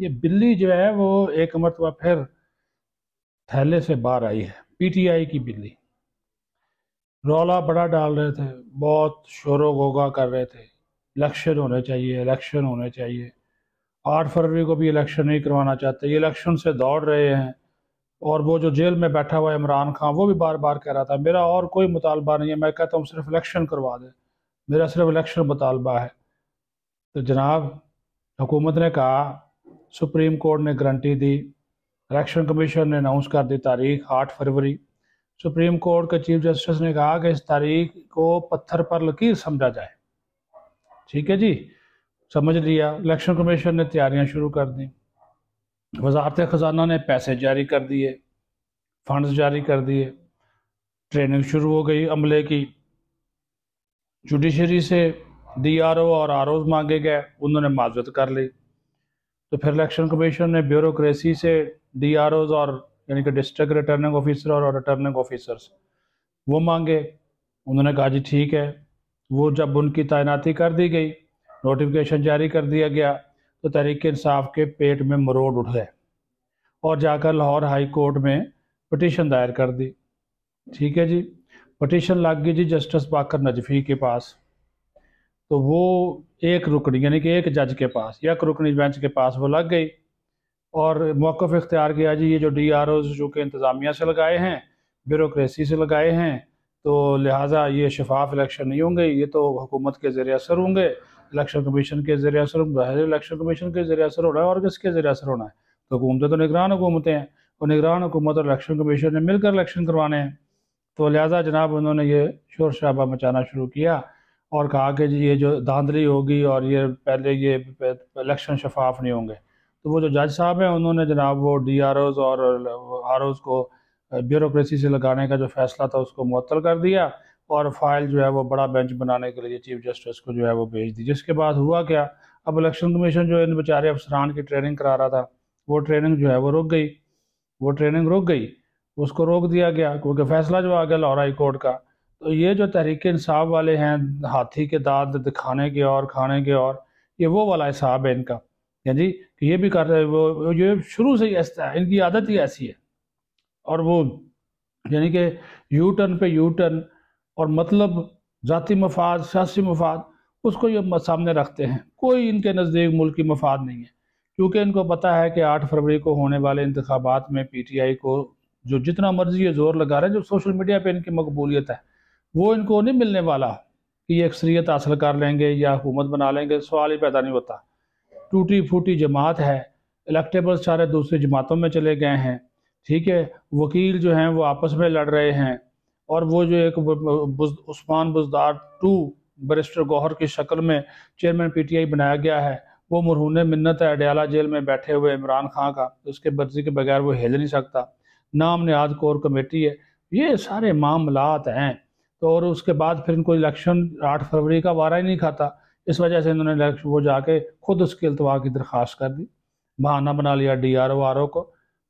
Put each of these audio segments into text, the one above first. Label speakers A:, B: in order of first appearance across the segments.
A: ये बिल्ली जो है वो एक मरतबा फिर थैले से बाहर आई है। पीटीआई की बिल्ली रौला बड़ा डाल रहे थे, बहुत शोरो गोगा कर रहे थे, इलेक्शन होने चाहिए, इलेक्शन होने चाहिए। 8 फरवरी को भी इलेक्शन नहीं करवाना चाहते, ये इलेक्शन से दौड़ रहे हैं। और वो जो जेल में बैठा हुआ है इमरान खान, वो भी बार बार कह रहा था मेरा और कोई मुतालबा नहीं है, मैं कहता हूँ सिर्फ इलेक्शन करवा दे, मेरा सिर्फ इलेक्शन मुतालबा है। तो जनाब हुकूमत ने कहा, सुप्रीम कोर्ट ने गारंटी दी, इलेक्शन कमीशन ने अनाउंस कर दी तारीख 8 फरवरी। सुप्रीम कोर्ट के चीफ जस्टिस ने कहा कि इस तारीख को पत्थर पर लकीर समझा जाए। ठीक है जी, समझ लिया। इलेक्शन कमीशन ने तैयारियां शुरू कर दी, वजारत खजाना ने पैसे जारी कर दिए, फंड्स जारी कर दिए, ट्रेनिंग शुरू हो गई अमले की। जुडिशरी से डीआरओ और आरओ मांगे गए, उन्होंने माजरत कर ली। तो फिर इलेक्शन कमीशन ने ब्यूरोक्रेसी से डीआरओज और यानी कि डिस्ट्रिक्ट रिटर्निंग ऑफिसर और रिटर्निंग ऑफिसर्स वो मांगे, उन्होंने कहा जी ठीक है। वो जब उनकी तैनाती कर दी गई, नोटिफिकेशन जारी कर दिया गया, तो तहरीक इंसाफ के पेट में मरोड़ उठ गए और जाकर लाहौर हाई कोर्ट में पटिशन दायर कर दी। ठीक है जी, पटिशन लग गई जी जस्टिस बाकर नजफी के पास। तो वो एक रुकनी यानी कि एक जज के पास, एक रुकनी बेंच के पास वो लग गई और मौक़िफ़ इख्तियार किया जी ये जो डीआरओ जो कि इंतज़ामिया से लगाए हैं, ब्यूरोक्रेसी से लगाए हैं, तो लिहाजा ये शफाफ इलेक्शन नहीं होंगे, ये तो हुकूमत के ज़रिए असर होंगे, इलेक्शन कमीशन के ज़रिए असर होंगे। इलेक्शन कमीशन के ज़रिए असर होना है और किसके ज़रिए असर होना है? तो हुकूमतें तो निगरान हुकूमतें हैं, और निगरान हुकूमत और इलेक्शन कमीशन ने मिलकर इलेक्शन करवाने हैं। तो लिहाजा जनाब उन्होंने ये शोर शराबा मचाना शुरू किया और कहा कि जी ये जो धांधली होगी और ये पहले ये इलेक्शन शफाफ नहीं होंगे। तो वो जो जज साहब हैं उन्होंने जनाब वो डीआरओज और आरओज को ब्यूरोक्रेसी से लगाने का जो फैसला था उसको मुअत्तल कर दिया और फाइल जो है वो बड़ा बेंच बनाने के लिए चीफ जस्टिस को जो है वो भेज दी। जिसके बाद हुआ क्या, अब इलेक्शन कमीशन जो इन बेचारे अफसरान की ट्रेनिंग करा रहा था, वो ट्रेनिंग जो है वो रुक गई, वो ट्रेनिंग रुक गई, उसको रोक दिया गया क्योंकि फैसला जो आ गया लाहौर हाई कोर्ट का। तो ये जो तहरीक इंसाफ वाले हैं, हाथी के दांत दिखाने के और खाने के और, ये वो वाला हिसाब है इनका। या जी कि ये भी कर रहे वो ये शुरू से ही ऐसा है, इनकी आदत ही ऐसी है। और वो यानी कि यू टर्न पे यू टर्न और मतलब ज़ाती मफाद सियासी मफाद उसको ये सामने रखते हैं। कोई इनके नज़दीक मुल्की मफाद नहीं है, क्योंकि इनको पता है कि 8 फरवरी को होने वाले इंतखाबात में पीटीआई को जो जितना मर्जी ये जोर लगा रहे हैं, जो सोशल मीडिया पे इनकी मकबूलियत है वो इनको नहीं मिलने वाला कि ये अक्सरियत हासिल कर लेंगे या हुकूमत बना लेंगे, सवाल ही पैदा नहीं होता। टूटी फूटी जमात है, इलेक्टेबल्स सारे दूसरी जमातों में चले गए हैं। ठीक है, वकील जो हैं वो आपस में लड़ रहे हैं और वो जो एक उस्मान बुज़दार 2 बैरिस्टर गौहर की शक्ल में चेयरमैन पीटीआई बनाया गया है, वो मरहून मिन्नत है अडयाला जेल में बैठे हुए इमरान खान का, उसके मर्जी के बगैर वो हिल नहीं सकता। नाम नियाद कोर कमेटी है, ये सारे मामलात हैं। तो और उसके बाद फिर इनको इलेक्शन 8 फरवरी का वारा ही नहीं खाता, इस वजह से इन्होंने वो जाके खुद उसकी इल्तवा की दरख्वास्त कर दी, बहाना बना लिया डीआरओ आरओ को।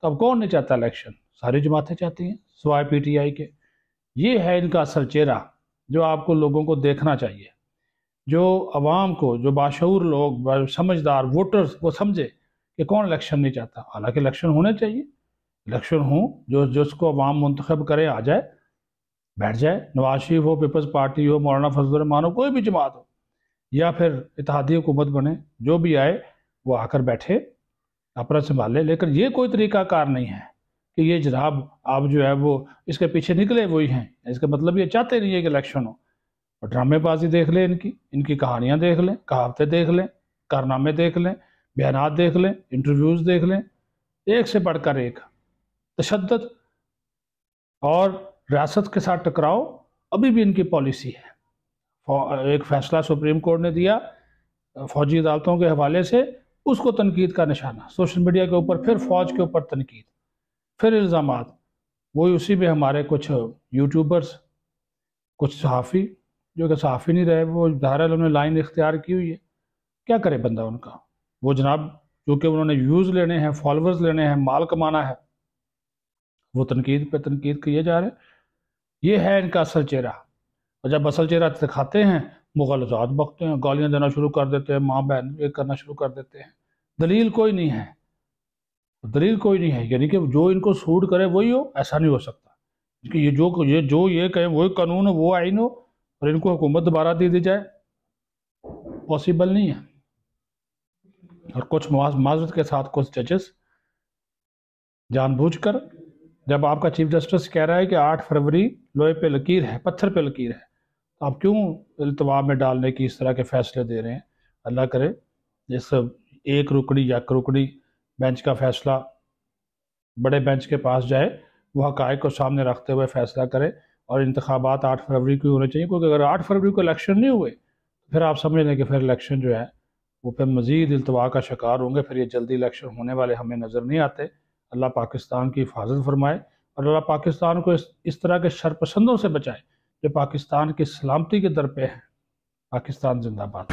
A: तो अब कौन नहीं चाहता इलेक्शन? सारी जमातें चाहती हैं सिवाय पीटीआई के। ये है इनका असल चेहरा जो आपको लोगों को देखना चाहिए, जो अवाम को, जो बाशऊर लोग समझदार वोटर्स वो समझे कि कौन इलेक्शन नहीं चाहता। हालांकि इलेक्शन होने चाहिए, इलेक्शन हो, जो जिसको अवाम मुंतखब करे आ जाए, बैठ जाए। नवाज शरीफ हो, पीपल्स पार्टी हो, मौलाना फजल रहमान हो, कोई भी जमात हो, या फिर इत्तेहादी हुकूमत बने, जो भी आए वो आकर बैठे अपना संभाले। लेकिन ये कोई तरीकाकार नहीं है कि ये जनाब आप जो है वो इसके पीछे निकले वही हैं। इसका मतलब ये चाहते नहीं है कि इलेक्शन हो। और ड्रामेबाजी देख लें, इनकी कहानियाँ देख लें, कहावतें देख लें, कारनामे देख लें, बयानात देख लें, इंटरव्यूज़ देख लें, एक से बढ़कर एक तशद्दुद और रियासत के साथ टकराव अभी भी इनकी पॉलिसी है। एक फैसला सुप्रीम कोर्ट ने दिया फौजी अदालतों के हवाले से, उसको तनकीद का निशाना, सोशल मीडिया के ऊपर फिर फौज के ऊपर तनकीद, फिर इल्ज़ामात। वही उसी में हमारे कुछ यूट्यूबर्स, कुछ सहाफ़ी जो कि सहाफ़ी नहीं रहे, वो धारा उन्होंने लाइन इख्तियार की हुई है। क्या करे बंदा उनका? वो जनाब क्योंकि उन्होंने व्यूज़ लेने हैं, फॉलोअर्स लेने हैं, माल कमाना है, वो तनकीद पे तनकीद किए जा रहे हैं। ये है इनका असल चेहरा। और जब असल चेहरा दिखाते हैं मुग़लज़ात बकते हैं, गालियाँ देना शुरू कर देते हैं, माँ बहन ये करना शुरू कर देते हैं। दलील कोई नहीं है, दलील कोई नहीं है, यानी कि जो इनको सूट करे वही हो, ऐसा नहीं हो सकता कि ये कहे वही कानून हो, वो आइन हो और इनको हुकूमत दोबारा दे दी जाए, पॉसिबल नहीं है। और कुछ माजरत के साथ कुछ जजेस जानबूझकर, जब आपका चीफ जस्टिस कह रहा है कि 8 फरवरी लोहे पे लकीर है, पत्थर पे लकीर है, तो आप क्यों इल्तवा में डालने की इस तरह के फैसले दे रहे हैं? अल्लाह करे इस एक रुकनी या रुकनी बेंच का फैसला बड़े बेंच के पास जाए, वो हक़ाइक़ को सामने रखते हुए फैसला करे और इंतखाबात 8 फरवरी को होने चाहिए, क्योंकि अगर 8 फरवरी को इलेक्शन नहीं हुए तो फिर आप समझ लें कि फिर इलेक्शन जो है वो फिर मज़ीद इल्तवा का शिकार होंगे, फिर ये जल्दी इलेक्शन होने वाले हमें नज़र नहीं आते। अल्लाह पाकिस्तान की हिफाजत फरमाए और अल्लाह पाकिस्तान को इस तरह के शरपसंदों से बचाए जो पाकिस्तान की सलामती के दर पे है। पाकिस्तान जिंदाबाद।